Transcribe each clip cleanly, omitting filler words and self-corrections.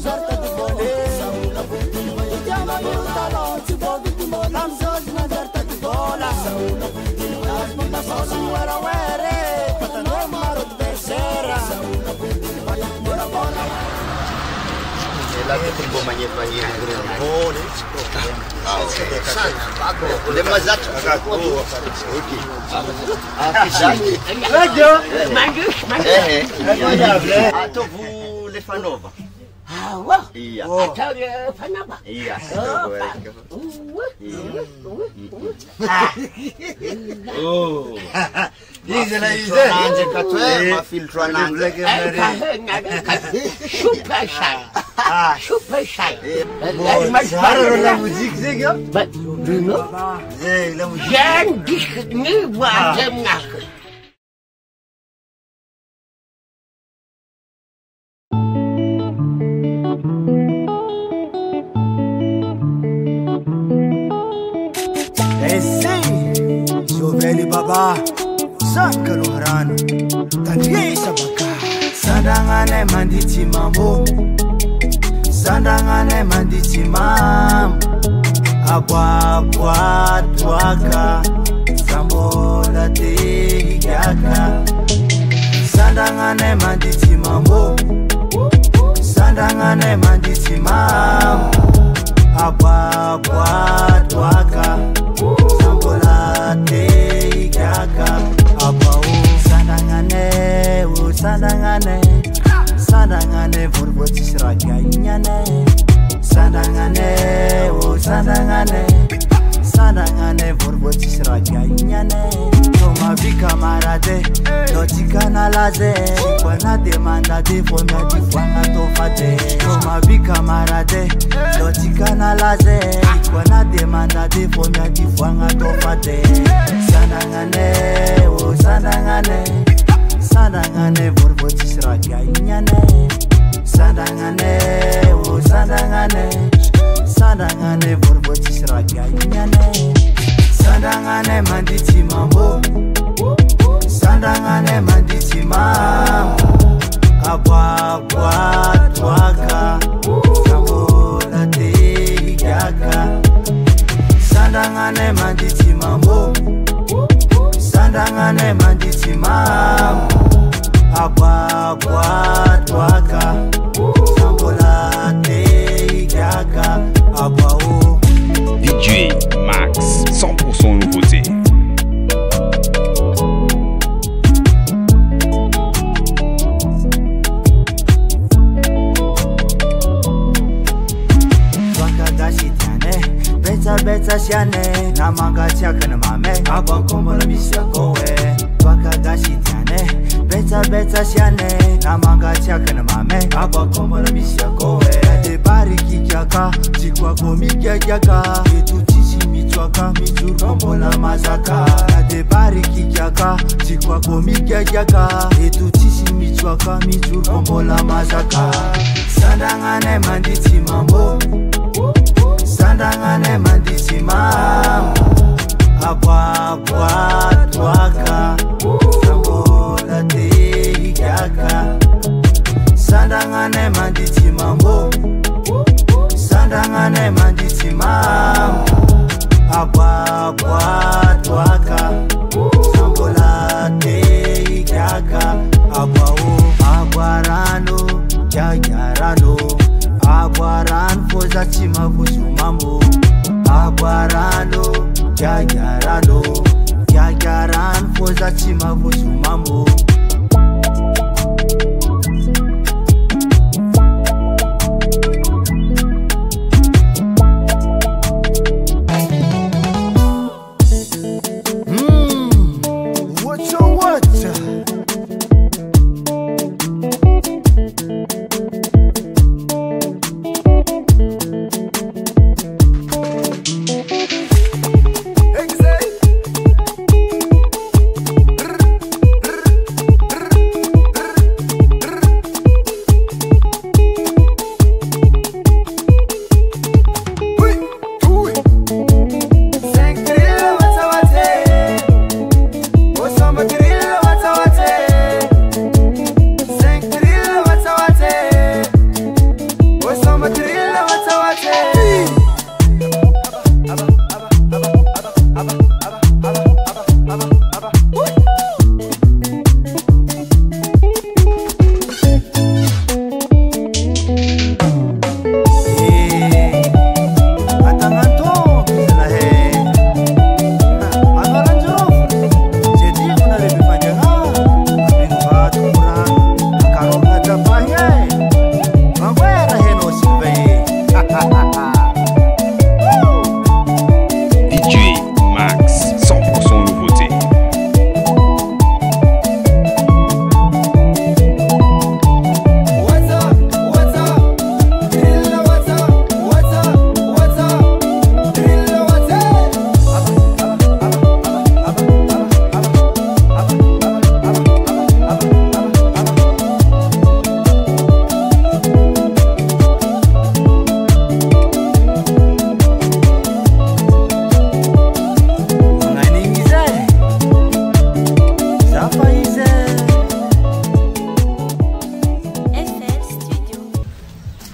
nazarta di vole chiama io talon ci voglio di mo lam zoj nazarta di vola las monta sosi wera were patano maro tercera mora bona la che ti può mangiare buone le mazzacce a to vu le fanova iya fanova iya dice la anche catue ma filtro anche super shy la musique c'est gars but you know la musique Jan dich nie warten nach YZIHOVEL baba Saka lohrano Tandisa baka Sandragnanay manditi mambo Sandragnanay manditi mam Aboaboatoaka Sambola te higaka Sandragnanay manditi mambo Sandragnanay manditi mam Aboaboatoaka Sambola te higaka Abao Sandragnanay o Sandragnanay Sandragnanay vorvotsy sy ragaignanay Sandragnanay o Sandragnanay Sandragnanay vorvotsy sy ragaignanay Tomavi camarade Lotika nalaze Kwana demanda de Fomia di fwanga tofate Tomavi camarade Lotika nalaze Kwana demanda de Fomia di fwanga tofate Sandragnanay o Sandragnanay Sandragnanay vorvotsy sy ragaignanay Sandragnanay o Sandragnanay Sandragnanay vorvotsy sy ragaignanay Sandragnanay manditi mambo Sandragnanay manditi mambo Aboaboatoaka Sambola te higaka Sandragnanay manditi mambo Sandragnanay manditi mambo Aboaboatoaka Sambola te higaka Abao DJ Max, 100% nouveauté. Beta siane na manga tiaka na mame abankombo na misiako we bakagashi tiane beta siane na manga tiaka na mame abankombo na misiako we de bariki kiaka tikwa komika kiaka etutisi mitwaka miturkombo na mazaka de bariki kiaka tikwa komika kiaka etutisi mitwaka miturkombo na mazaka Sandragnanay manditi mambo Sandragnanay manditi mambo Aboaboatoaka Sambola te higaka Sandragnanay manditi mambo Sandragnanay manditi mambo Aboaboatoaka Sambola te higaka Abao Aguarano Jagarano Aguarano Fozachi mavuzumambo Aguarano Jagarano Jagarano Fozachi mavuzumambo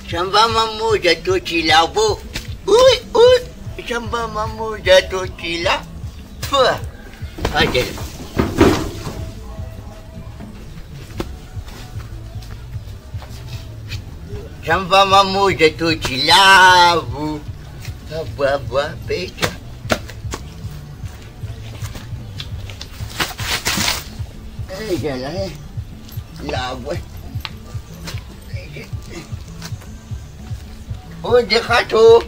Samba mamu jatuh cila bu. Ui. Samba mamu jatuh cila. Fuh. Aja. Samba mamu jatuh cila bu. Buah beca. Jalan lawa. Oh dia kacau.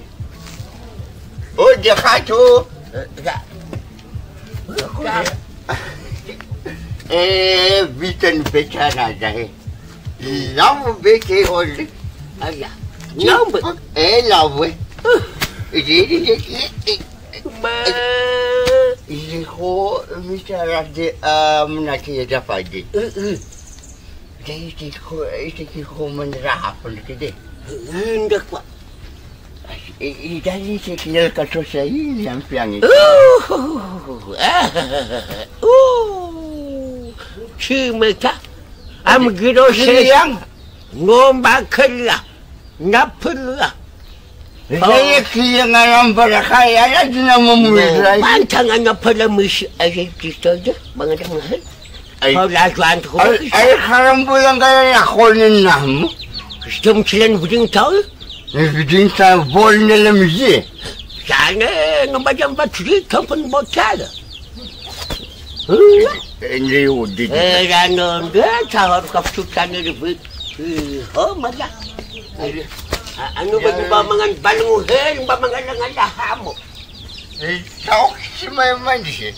Bitan beca nada. Lawa beca oleh. Ayah. Nyamuk. Lawa. Ini. Iho bicara de menaki dapat je. Jadi ko menrah pun kede. Hendak pak. Jadi sekiranya kata saya yang piang itu. Cimeta. Am giro sayang. Nombak kelah. Napelah. Saya kira ngaram berakaya ada nama mulia. Pantangannya pada misi aja kita je, mengadang mahal. Kau lajuan tu. Karam bulan kaya akonin namu. Sistem cilen buding tahu? Buding tahu boleh dalam je. Sana ngembajam bateri kapan bocor. Ini udah. Ranon dia cahar kapsutan ni ribet. Malah. Anu ba mangan balunguhen ba mangan hamu. Tahu semua mandi.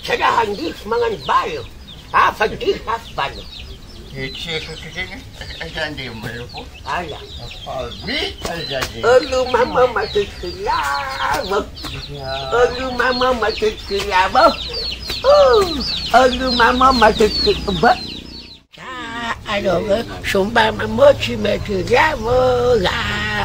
Cara handi mangan bayo. Apa di balo. Cek kesini ada di mana pun. Ayah. Abi ada di. Alu mama masih kelab. Alu mama masih kelab. Alu mama masih kelab. Aduh, sumpah mama cuma cilabo lah.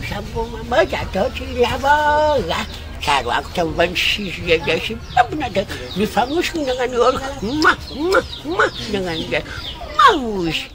Sampung mama jatuh cilabo lah. Sarwak tamban sisi aja sih. Apa nak difangus dengan orang? Mah dengan dia. Maus.